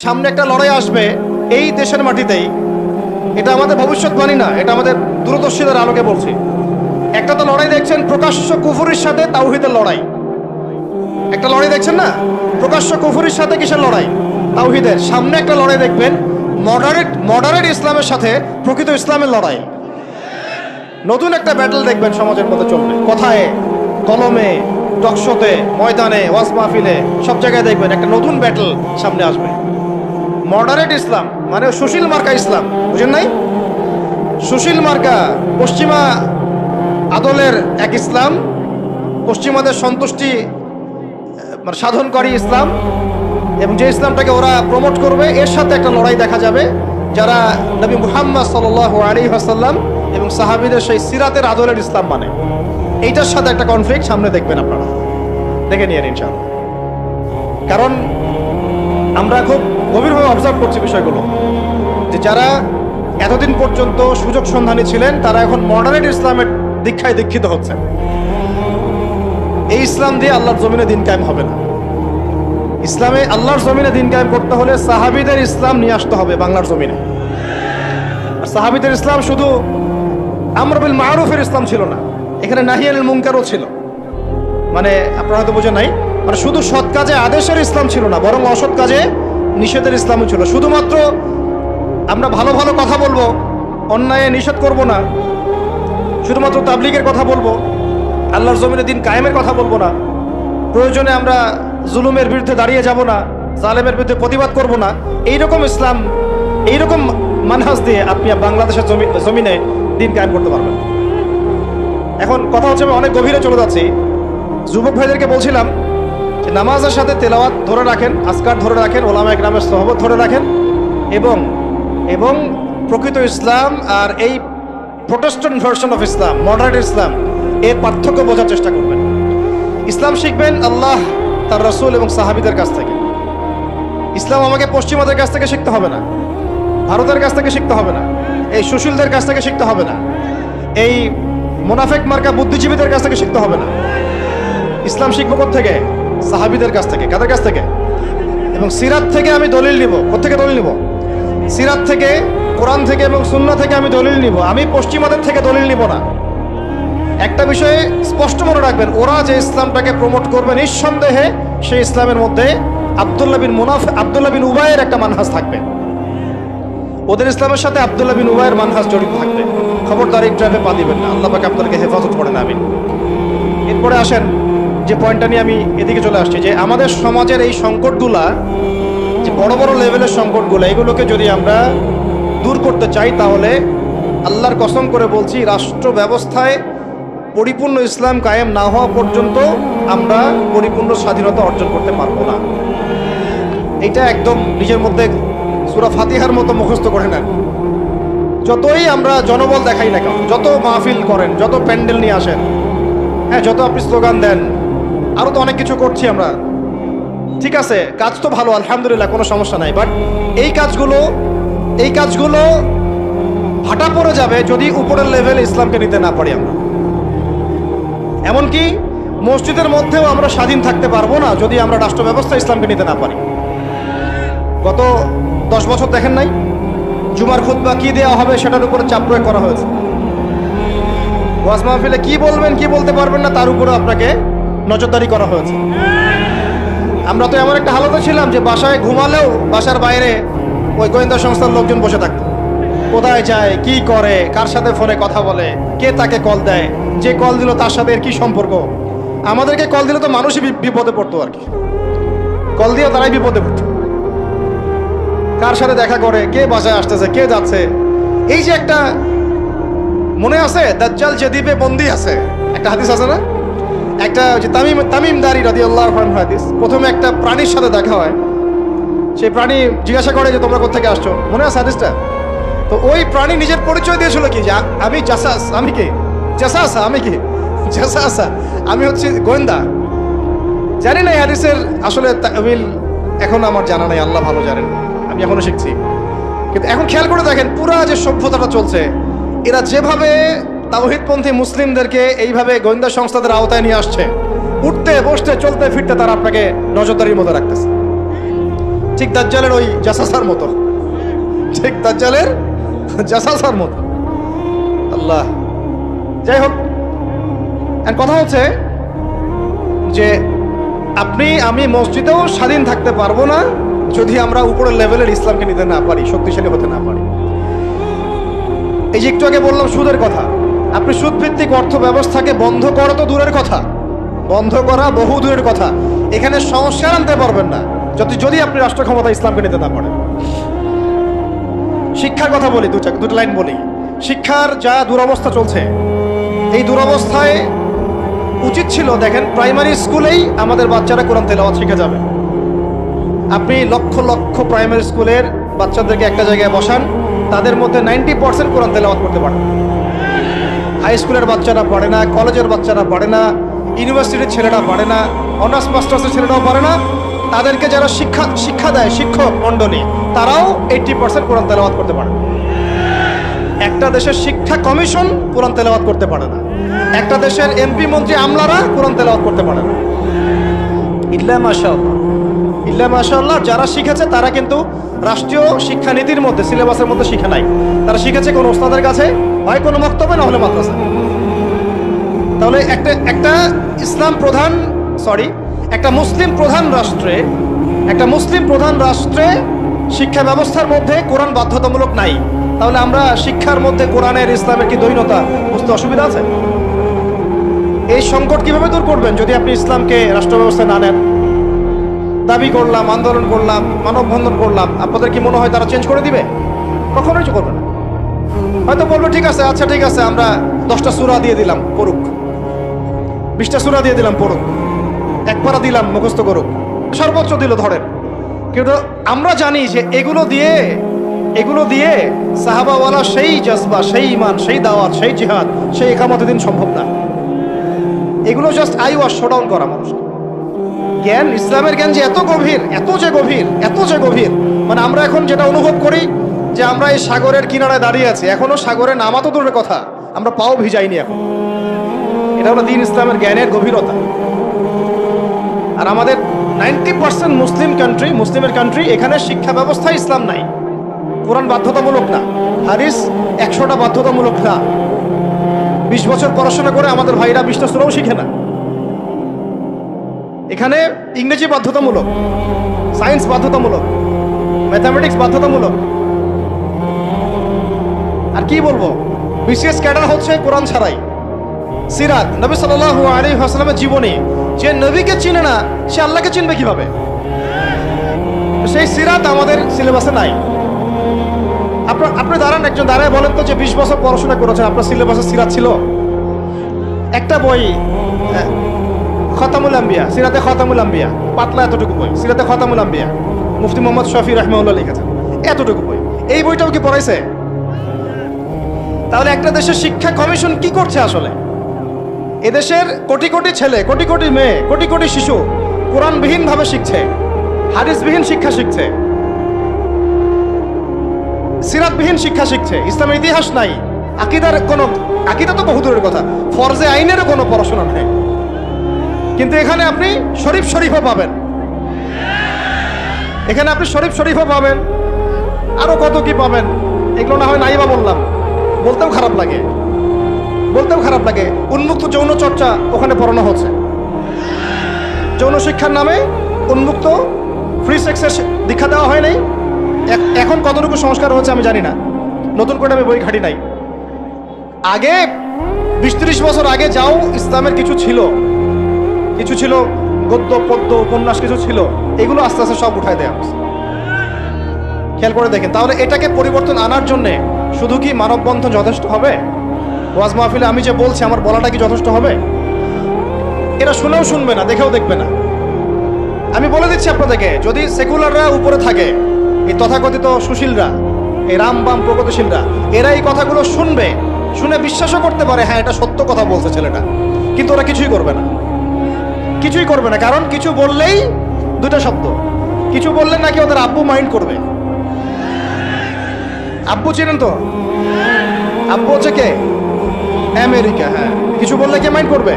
সামনে একটা লড়াই আসবে এই দেশের মাটিতেই। এটা আমাদের ভবিষ্যৎবাণী না, এটা আমাদের দূরদর্শীদের আলোকে বলছি। একটা তো লড়াই দেখছেন প্রকাশ্য কুফরির সাথে তাওহীদের লড়াই। একটা লড়াই দেখছেন না, প্রকাশ্য কুফরির সাথে কিসের লড়াই? তাওহীদের। সামনে একটা লড়াই দেখবেন মডারেট ইসলামের সাথে প্রকৃত ইসলামের লড়াই। নতুন একটা ব্যাটল দেখবেন সমাজের মধ্যে চলবে, কথায় কলমে, টকশোতে, ময়দানে, ওয়াজ মাহফিলে, সব জায়গায় দেখবেন একটা নতুন ব্যাটল সামনে আসবে। মডারেট ইসলাম মানে সুশীল মার্কা ইসলাম, বুঝেন নাই? সুশীল মার্কা পশ্চিমা আদলের এক ইসলাম, পশ্চিমাদের সন্তুষ্টি মানে সাধনকারী ইসলাম, এবং যে ইসলামটাকে ওরা প্রমোট করবে এর সাথে একটা লড়াই দেখা যাবে যারা নবী মুহাম্মদ সাল্লাল্লাহু আলাইহি ওয়াসাল্লাম এবং সাহাবীদের সেই সিরাতের আদলের ইসলাম মানে, এইটার সাথে একটা কনফ্লিক্ট সামনে দেখবেন আপনারা, দেখে নিয়ে ইনশাআল্লাহ। কারণ আমরা খুব গভীরভাবে অবজার্ভ করছি বিষয়গুলো, যে যারা এতদিন পর্যন্ত সুযোগ সন্ধানী ছিলেন তারা এখন মডারেট ইসলামের দীক্ষায় দীক্ষিত হচ্ছে। এই ইসলাম দিয়ে আল্লাহর জমিনে দিন কায়েম হবে না। ইসলামে আল্লাহর জমিনে দিন কায়েম করতে হলে সাহাবীদের ইসলাম নিয়ে আসতে হবে বাংলার জমিনে। আর সাহাবীদের ইসলাম শুধু আমর বিল মারুফের ইসলাম ছিল না, এখানে নাহি আনিল মুনকারও ছিল। মানে আপনারা হয়তো বোঝেন নাই, মানে শুধু সৎ কাজে আদেশের ইসলাম ছিল না, বরং অসৎ কাজে নিষেধের ইসলামও ছিল। শুধুমাত্র আমরা ভালো ভালো কথা বলবো, অন্যায় নিষেধ করব না, শুধুমাত্র তাবলীগের কথা বলবো, আল্লাহর জমিনে দিন কায়েমের কথা বলবো না, প্রয়োজনে আমরা জুলুমের বিরুদ্ধে দাঁড়িয়ে যাব না, জালেমের বিরুদ্ধে প্রতিবাদ করব না, এইরকম ইসলাম, এইরকম মানহাজ দিয়ে আপনি বাংলাদেশের জমিনে দিন কায়েম করতে পারবেন। এখন কথা হচ্ছে, আমি অনেক গভীরে চলে যাচ্ছি। যুবক ভাইদেরকে বলছিলাম যে নামাজের সাথে তেলাওয়াত ধরে রাখেন, আজকার ধরে রাখেন, ওলামা ইকরামের সোহবত ধরে রাখেন, এবং প্রকৃত ইসলাম আর এই প্রোটেস্ট্যান্ট ভার্সন অফ ইসলাম, মডারেট ইসলাম, এর পার্থক্য বোঝার চেষ্টা করবেন। ইসলাম শিখবেন আল্লাহ, তার রাসূল এবং সাহাবীদের কাছ থেকে। ইসলাম আমাকে পশ্চিমাদের কাছ থেকে শিখতে হবে না, ভারতের কাছ থেকে শিখতে হবে না, এই সুশীলদের কাছ থেকে শিখতে হবে না, এই মুনাফিক মার্কা বুদ্ধিজীবীদের কাছ থেকে শিখতে হবে না। ইসলাম শিখবো কোত্থেকে? সাহাবীদের কাছ থেকে। কাদের কাছ থেকে? এবং সিরাত থেকে আমি দলিল নিব। কোত্থেকে দলিল নিব? সিরাত থেকে, কোরআন থেকে এবং সুন্নাহ থেকে আমি দলিল নিব। আমি পশ্চিমাদের থেকে দলিল নিব না। একটা বিষয়ে স্পষ্ট মনে রাখবেন, ওরা যে ইসলামটাকে প্রমোট করবে নিঃসন্দেহে সেই ইসলামের মধ্যে আব্দুল্লাহ বিন উবাইয়ের একটা মানহাজ থাকবে। ওদের ইসলামের সাথে আব্দুল্লাহ বিন উবাইয়ের মানহাজ জড়িত থাকবে। খবরদার এই ট্র্যাপে পা দিবেন না, আল্লাহ পাক আপনাদেরকে হেফাজত করেন, আমিন। এরপরে আসেন যে পয়েন্টটা নিয়ে আমি এদিকে চলে আসছি, যে আমাদের সমাজের এই সংকটগুলা, যে বড় বড় লেভেলের সংকটগুলো, এগুলোকে যদি আমরা দূর করতে চাই তাহলে আল্লাহর কসম করে বলছি, রাষ্ট্র ব্যবস্থায় পরিপূর্ণ ইসলাম কায়েম না হওয়া পর্যন্ত আমরা পরিপূর্ণ স্বাধীনতা অর্জন করতে পারবো না। এটা একদম নিজের মধ্যে সূরা ফাতিহার মতো মুখস্থ করে নেন। যতই আমরা জনবল দেখাই না কেন, যত মাহফিল করেন, যত প্যান্ডেল নিয়ে আসেন, হ্যাঁ, যত আপনি স্লোগান দেন, আরও তো অনেক কিছু করছি আমরা, ঠিক আছে, কাজ তো ভালো, আলহামদুলিল্লাহ, কোনো সমস্যা নাই। বাট এই কাজগুলো ভাটা পড়ে যাবে যদি উপরের লেভেলে ইসলামকে নিতে না পারি আমরা। এমনকি মসজিদের মধ্যেও আমরা স্বাধীন থাকতে পারবো না যদি আমরা রাষ্ট্র ব্যবস্থা ইসলামকে নিতে না পারি। গত 10 বছর দেখেন নাই, জুমার খুতবা কি দেওয়া হবে সেটার উপরে চাপ প্রয়োগ করা হয়েছে। ওয়াজ মাহফিলে কি বলবেন কি বলতে পারবেন না তার উপরে আপনাকে নজরদারি করা হয়েছে। আমরা তো এমন একটা হালতে ছিলাম যে বাসায় ঘুমালেও বাসার বাইরে ওই গোয়েন্দা সংস্থার লোকজন বসে থাকতো। কোথায় যায়, কি করে, কার সাথে ফোনে কথা বলে, কে তাকে কল দেয়, যে কল দিল তার সাথে এর কি সম্পর্ক। আমাদেরকে কল দিলে তো মানুষই বিপদে পড়তো আর কি, কল দিয়ে তারাই বিপদে পড়তো। কার সাথে দেখা করে, কে বাসায় আসতেছে, কে যাচ্ছে। এই যে একটা মনে আছে দাজ্জাল যে দ্বীপে বন্দী আছে, একটা হাদিস আছে না, একটা যে তামিমদারি রাদিয়াল্লাহু আনহু হাদিস। প্রথমে একটা প্রাণীর সাথে দেখা হয়, সেই প্রাণী জিজ্ঞাসা করে যে তোমরা কোথা থেকে আসছো, মনে আছে হাদিসটা? তো ওই প্রাণী নিজের পরিচয় দিয়েছিল কি, যে আমি জাসাস, আমি কি জাসাসা, আমি কি জাসাসা, আমি হচ্ছে গোয়েন্দা। জানি না এই হাদিসের আসলে তাওয়িল এখন আমার জানা নাই, আল্লাহ ভালো জানেন, আমি এখনো শিখছি। কিন্তু এখন খেয়াল করে দেখেন, পুরা যে সভ্যতাটা চলছে, এরা যেভাবে তাওহীদপন্থী মুসলিমদেরকে এইভাবে গোয়েন্দা সংস্থাদের আওতায় নিয়ে আসছে, উঠতে বসতে চলতে ফিরতে তারা আপনাকে নজরদারির মধ্যে রাখতেছে। ঠিক দাজ্জালের ওই জাসাসার মতো, ঠিক দাজ্জালের জাসাসার মতো। আল্লাহ, যাই হোক, কথা হচ্ছে যে আপনি আমি মসজিদেও স্বাধীন থাকতে পারবো না যদি আমরা উপরের লেভেলের ইসলামকে নিতে না পারি, শক্তিশালী হতে না পারি। এই যে একটু আগে বললাম সুদের কথা, আপনি সুদভিত্তিক অর্থ ব্যবস্থাকে বন্ধ করা তো দূরের কথা, বন্ধ করা বহু দূরের কথা, এখানে সংস্কার আনতে পারবেন না যদি আপনি রাষ্ট্র ক্ষমতা ইসলামকে নিতে না পারেন। শিক্ষার কথা বলি, দুটো লাইন বলি। শিক্ষার যা দুরবস্থা চলছে, এই দুরবস্থায় উচিত ছিল, দেখেন, প্রাইমারি স্কুলেই আমাদের বাচ্চারা কোরআন তেলাওয়াত শিখে যাবে। আপনি লক্ষ লক্ষ প্রাইমারি স্কুলের বাচ্চাদেরকে একটা জায়গায় বসান, তাদের মধ্যে 90% কোরআন তেলাওয়াত করতে পারে। হাই স্কুলের বাচ্চারা পারে না, কলেজের বাচ্চারা পারে না, ইউনিভার্সিটির ছেলেরা পারে না, অনার্স মাস্টার্সের ছেলেরাও পারে না। তাদেরকে যারা শিক্ষা দেয়, শিক্ষক মণ্ডলী, তারাও 80% কোরআন তেলাওয়াত করতে পারে। একটা দেশের শিক্ষা কমিশন কোরআন তেলাওয়াত করতে পারে না, একটা দেশের এমপি মন্ত্রী আমলারা কোরআন তেলাওয়াত করতে পারে না। ইল্লা মাশাআল্লাহ, ইল্লা মাশাআল্লাহ। যারা শিখেছে তারা কিন্তু রাষ্ট্রীয় শিক্ষানীতির মধ্যে, সিলেবাসের মধ্যে শিখে নাই, তারা শিখেছে কোনো ওস্তাদের কাছে, হয় কোনো মক্তবে, না হলে মাদ্রাসা। তাহলে একটা ইসলাম প্রধান একটা মুসলিম প্রধান রাষ্ট্রে শিক্ষা ব্যবস্থার মধ্যে কোরআন বাধ্যতামূলক নাই, তাহলে আমরা শিক্ষার মধ্যে কোরআনের ইসলামের কি দ্বৈনতা বুঝতে অসুবিধা আছে? এই সংকট কিভাবে দূর করবেন যদি আপনি ইসলামকে রাষ্ট্র ব্যবস্থায় না নেন? দাবি করলাম, আন্দোলন করলাম, মানববন্ধন করলাম, আপনাদের কি মনে হয় তারা চেঞ্জ করে দিবে? কখনোই করবে না। হয়তো বলবে ঠিক আছে, আচ্ছা ঠিক আছে, আমরা 10টা সূরা দিয়ে দিলাম পড়ুক, 20টা সূরা দিয়ে দিলাম পড়ুক, এক পারা দিলাম মুখস্থ করুক, সর্বোচ্চ দিল ধরেন। কিন্তু আমরা জানি যে এগুলো দিয়ে সাহাবাওয়ালা সেই জজবা, সেই ঈমান, সেই দাওয়াত, সেই জিহাদ, সেই ইকামতের দিন সম্ভব না। এগুলো জাস্ট আইওয়াশ, শোডাউন করা মানুষকে। জ্ঞান, ইসলামের জ্ঞান যে এত গভীর, মানে আমরা এখন যেটা অনুভব করি যে আমরা এই সাগরের কিনারায় দাঁড়িয়ে আছি, এখনো সাগরে নামা তো দূরের কথা, আমরা পাও ভিজাইনি এখন। এটা হলো দ্বীন ইসলামের জ্ঞানের গভীরতা। আর আমাদের 90% মুসলিমের কান্ট্রি, এখানে শিক্ষা ব্যবস্থা ইসলাম নাই, কোরআন বাধ্যতামূলক না, হাদিস 100টা বাধ্যতামূলক না। 20 বছর পড়াশোনা করে আমাদের ভাইরা 20টা সূরাও শিখে না। এখানে ইংরেজি বাধ্যতামূলক, সায়েন্স বাধ্যতামূলক, ম্যাথামেটিক্স বাধ্যতামূলক। আর কি বলবো, বিশেষ ক্যাডার হচ্ছে কোরআন ছাড়াই। সিরাত, নবী সাল্লাল্লাহু আলাইহি ওয়াসাল্লামের জীবনী, যে নবীকে চিনে না সে আল্লাহকে চিনবে কিভাবে? সেই সিরাত আমাদের সিলেবাসে নাই। আপনি দাঁড়ান, একজন দাঁড়ায় বলেন তো যে 20 বছর পড়াশোনা করেছেন, আপনার সিলেবাসে সিরাত ছিল? একটা বই, খতামুল আম্বিয়া, সিরাতে খতামুল আম্বিয়া, পাতলা এতটুকু বই, সিরাতে খতামুল আম্বিয়া, মুফতি মোহাম্মদ শফি রাহমাহুল্লাহ লিখেছেন, এতটুকু বই। এই বইটাও কি পড়াইছে? তাহলে একটা দেশের শিক্ষা কমিশন কি করছে আসলে? এদেশের কোটি কোটি ছেলে, কোটি কোটি মেয়ে, কোটি কোটি শিশু কোরআনবিহীন ভাবে শিখছে, হাদিসবিহীন শিক্ষা শিখছে, সিরাতবিহীন শিক্ষা শিখছে, ইসলামের ইতিহাস নাই, আকিদা তো বহুদূরের কথা, ফরজে আইনেরও কোনো পড়াশোনা নেই। কিন্তু এখানে আপনি শরীফও পাবেন, আরো কত কি পাবেন, এগুলো না হয় নাই বা বললাম, বলতেও খারাপ লাগে। উন্মুক্ত যৌন চর্চা ওখানে পড়ানো হচ্ছে, যৌন শিক্ষার নামে উন্মুক্ত ফ্রি সেক্সের দীক্ষা দেওয়া হয় নাই। এখন কতটুকু সংস্কার হচ্ছে আমি জানি না, নতুন করে আমি বই ঘাটি নাই। আগে 20-30 বছর আগে যাও ইসলামের কিছু ছিল, গদ্য পদ্য উপন্যাস কিছু ছিল, এগুলো আস্তে আস্তে সব উঠায় দেয়া হচ্ছে। খেয়াল করে দেখেন। তাহলে এটাকে পরিবর্তন আনার জন্যে শুধু কি মানববন্ধন যথেষ্ট হবে? ওয়াজ মাহফিলে আমি যে বলছি, আমার বলাটা কি যথেষ্ট হবে? এরা শুনেও শুনবে না, দেখেও দেখবে না। আমি বলে দিচ্ছি আপনাদেরকে, যদি সেকুলাররা উপরে থাকে, এই তথাকথিত সুশীলরা, এই রাম বাম প্রগতিশীলরা, এরা এই কথাগুলো শুনে বিশ্বাসও করতে পারে, হ্যাঁ এটা সত্য কথা বলছে ছেলেটা, কিন্তু ওরা কিছুই করবে না। কারণ কিছু বললেই দুটা শব্দ, কিছু বললে নাকি ওদের আব্বু মাইন্ড করবে। আব্বু চিনেন তো? আব্বু হচ্ছে কে? আমেরিকা। হ্যাঁ, কিছু বললে কে মাইন্ড করবে?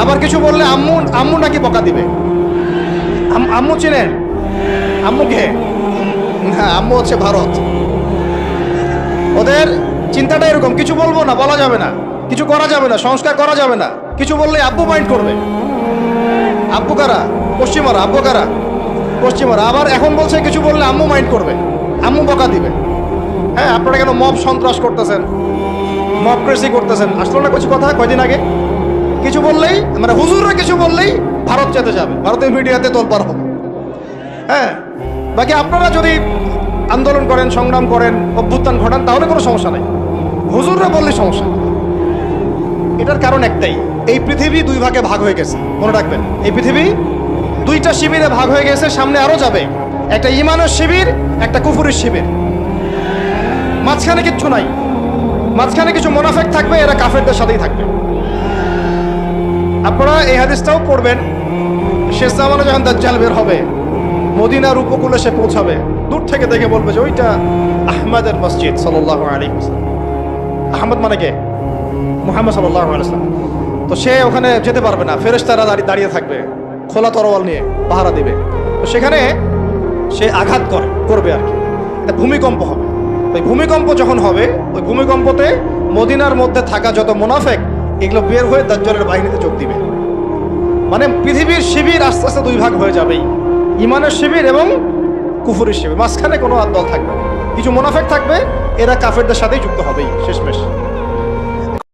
আবার কিছু বললে আম্মু নাকি বকা দিবে। আম্মু চিনেন? আম্মুকে না, আম্মু হচ্ছে ভারত। ওদের চিন্তাটা এরকম, কিছু বলবো না, বলা যাবে না, কিছু করা যাবে না, সংস্কার করা যাবে না, কিছু বললে আব্বু মাইন্ড করবে। আব্বু কারা? পশ্চিমারা। আব্বু কারা? পশ্চিমারা। আবার এখন বলছে কিছু বললে আম্মু মাইন্ড করবে, আম্মু বকা দিবে। হ্যাঁ, আপনারা কেন মব সন্ত্রাস করতেছেন, মবক্রেসি করতেছেন? আসলে না কিছু কথা কয়দিন আগে কিছু বললেই, মানে হুজুররা কিছু বললেই ভারত যেতে যাবে, ভারতের মিডিয়াতে তোলপাড় হবে। হ্যাঁ, বাকি আপনারা যদি আন্দোলন করেন, সংগ্রাম করেন, অভ্যুত্থান ঘটান, তাহলে কোনো সমস্যা নাই। হুজুররা বললে সমস্যা। এটার কারণ একটাই, এই পৃথিবী দুই ভাগে ভাগ হয়ে গেছে, মনে রাখবেন। এই পৃথিবী দুইটা শিবিরে ভাগ হয়ে গেছে, সামনে আরো যাবে। একটা ঈমানের শিবির, একটা কুফুরের শিবির। মাঝখানে কিচ্ছু নাই, মাঝখানে কিছু মুনাফিক থাকবে, এরা কাফেরদের সাথেই থাকবে। আপনারা এই হাদিসটাও পড়বেন, শেষ জামানে যখন দাজ্জাল বের হবে, মদিনার উপকূলে সে পৌঁছাবে, দূর থেকে দেখে বলবে যে ওইটা আহমদের মসজিদ সাল্লাল্লাহু আলাইহি ওয়াসাল্লাম। আহমদ মানে কে? মুহাম্মদ সাল্লাল্লাহু আলাইহি ওয়াসাল্লাম। তো সে ওখানে যেতে পারবে না, ফেরেশতারা দাঁড়িয়ে থাকবে খোলা তরোয়াল নিয়ে, পাহারা দিবে। তো সেখানে সে আঘাত করবে আর কি, একটা ভূমিকম্প হবে। ওই ভূমিকম্প যখন হবে, ওই ভূমিকম্পতে মদিনার মধ্যে থাকা যত মুনাফিক, এগুলো বের হয়ে দাজ্জালের বাহিনীতে যোগ দিবে। মানে পৃথিবীর শিবির আস্তে আস্তে দুই ভাগ হয়ে যাবেই, ঈমানের শিবির এবং কুফুরের শিবির। মাঝখানে কোনো দল থাকবে না, কিছু মুনাফিক থাকবে, এরা কাফেরদের সাথেই যুক্ত হবেই শেষমেশ।